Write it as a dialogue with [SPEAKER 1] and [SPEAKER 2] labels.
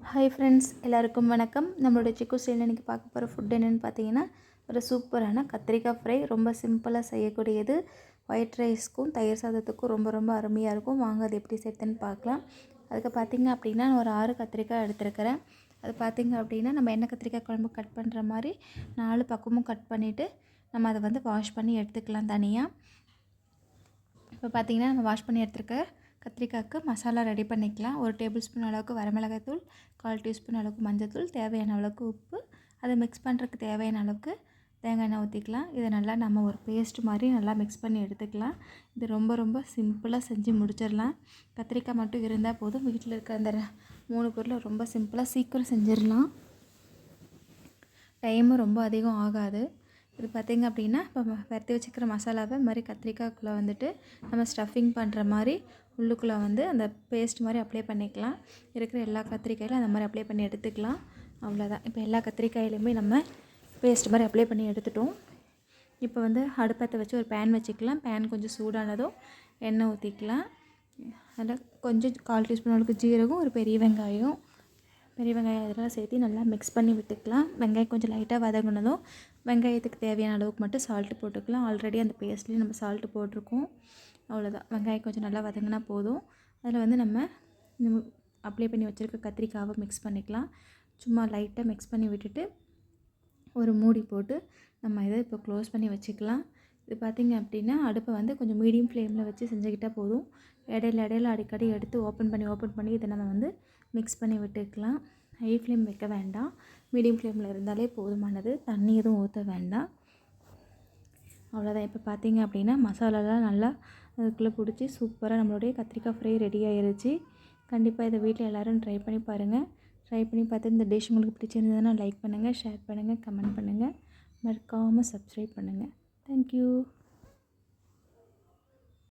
[SPEAKER 1] Hi friends, எல்லாருக்கும் வணக்கம். நம்மளோட சிக்கு ஸ்டைலில் இன்றைக்கி பார்க்க போகிற ஃபுட் என்னென்னு பார்த்தீங்கன்னா, ஒரு சூப்பரான கத்திரிக்காய் ஃப்ரை. ரொம்ப சிம்பிளாக செய்யக்கூடியது. ஒயிட் ரைஸ்க்கும் தயிர் சாதத்துக்கும் ரொம்ப ரொம்ப அருமையாக இருக்கும். வாங்க அது எப்படி சேர்த்துன்னு பார்க்கலாம். அதுக்கு பார்த்திங்க அப்படின்னா நான் ஒரு 6 கத்திரிக்காய் எடுத்துருக்கிறேன். அது பார்த்திங்க அப்படின்னா நம்ம எண்ணெய் கத்திரிக்காய் குழம்பு கட் பண்ணுற மாதிரி 4 பக்கமும் கட் பண்ணிவிட்டு நம்ம அதை வந்து வாஷ் பண்ணி எடுத்துக்கலாம் தனியாக. இப்போ பார்த்திங்கன்னா நம்ம வாஷ் பண்ணி எடுத்துருக்க கத்திரிக்காய்க்கு மசாலா ரெடி பண்ணிக்கலாம். 1 டேபிள் ஸ்பூன் அளவுக்கு வரமிளகாய் தூள், 1/4 டீஸ்பூன் அளவுக்கு மஞ்சள், தேவையான அளவுக்கு உப்பு, அதை மிக்ஸ் பண்ணுறதுக்கு தேவையான அளவுக்கு தேங்காய் எண்ணெய் ஊற்றிக்கலாம். இதை நல்லா நம்ம ஒரு பேஸ்ட் மாதிரி நல்லா மிக்ஸ் பண்ணி எடுத்துக்கலாம். இது ரொம்ப ரொம்ப சிம்பிளாக செஞ்சு முடிச்சிடலாம். கத்திரிக்காய் மட்டும் இருந்தால் போதும். வீட்டில் இருக்க அந்த 3 பொருளை ரொம்ப சிம்பிளாக சீக்கிரம் செஞ்சிடலாம். டைமும் ரொம்ப அதிகம் ஆகாது. இது பார்த்திங்க அப்படின்னா இப்போ வறுத்து வச்சுக்கிற மசாலாவை மாதிரி கத்திரிக்காய்க்குள்ளே வந்துட்டு நம்ம ஸ்டஃபிங் பண்ணுற மாதிரி உள்ளுக்குள்ளே வந்து அந்த பேஸ்ட் மாதிரி அப்ளை பண்ணிக்கலாம். இருக்கிற எல்லா கத்திரிக்காயிலும் அந்த மாதிரி அப்ளை பண்ணி எடுத்துக்கலாம். அவ்வளோதான். இப்போ எல்லா கத்திரிக்காயிலையுமே நம்ம பேஸ்ட் மாதிரி அப்ளை பண்ணி எடுத்துட்டோம். இப்போ வந்து அடுப்பத்தை வச்சு ஒரு பேன் வச்சுக்கலாம். பேன் கொஞ்சம் சூடானதும் எண்ணெய் ஊற்றிக்கலாம். அதில் கொஞ்சம் 1/4 டீஸ்பூன் அளவுக்கு ஜீரகம், ஒரு பெரிய வெங்காயம் இதெல்லாம் சேர்த்து நல்லா மிக்ஸ் பண்ணி விட்டுக்கலாம். வெங்காயம் கொஞ்சம் லைட்டாக வதங்கினதும் வெங்காயத்துக்கு தேவையான அளவுக்கு மட்டும் சால்ட்டு போட்டுக்கலாம். ஆல்ரெடி அந்த பேஸ்ட்லேயும் நம்ம சால்ட்டு போட்டிருக்கோம். அவ்வளோதான். வெங்காயம் கொஞ்சம் நல்லா வதங்கினா போதும். அதில் வந்து நம்ம அப்ளை பண்ணி வச்சுருக்க கத்திரிக்காவை மிக்ஸ் பண்ணிக்கலாம். சும்மா லைட்டாக மிக்ஸ் பண்ணி விட்டுட்டு ஒரு மூடி போட்டு நம்ம இதை இப்போ க்ளோஸ் பண்ணி வச்சுக்கலாம். இது பார்த்திங்க அப்படின்னா அடுப்பை வந்து கொஞ்சம் மீடியம் ஃப்ளேமில் வச்சு செஞ்சுக்கிட்டால் போதும். இடையில அடிக்கடி எடுத்து ஓப்பன் பண்ணி இதை நம்ம வந்து மிக்ஸ் பண்ணி விட்டுக்கலாம். ஹை ஃப்ளேம் வைக்க வேண்டாம். மீடியம் ஃப்ளேமில் இருந்தாலே போதுமானது. தண்ணி எதுவும் ஊற்ற வேண்டாம். அவ்வளோதான். இப்போ பார்த்திங்க அப்படின்னா மசாலாலாம் நல்லா அதுக்குள்ளே பிடிச்சி சூப்பராக நம்மளுடைய கத்திரிக்காய் ஃப்ரை ரெடி ஆகிருச்சு. கண்டிப்பாக இதை வீட்டில் எல்லோரும் ட்ரை பண்ணி பாருங்கள். ட்ரை பண்ணி பார்த்து இந்த டிஷ் உங்களுக்கு பிடிச்சிருந்ததுன்னா லைக் பண்ணுங்கள், ஷேர் பண்ணுங்கள், கமெண்ட் பண்ணுங்கள். மறக்காமல் சப்ஸ்கிரைப் பண்ணுங்கள். தேங்க்யூ.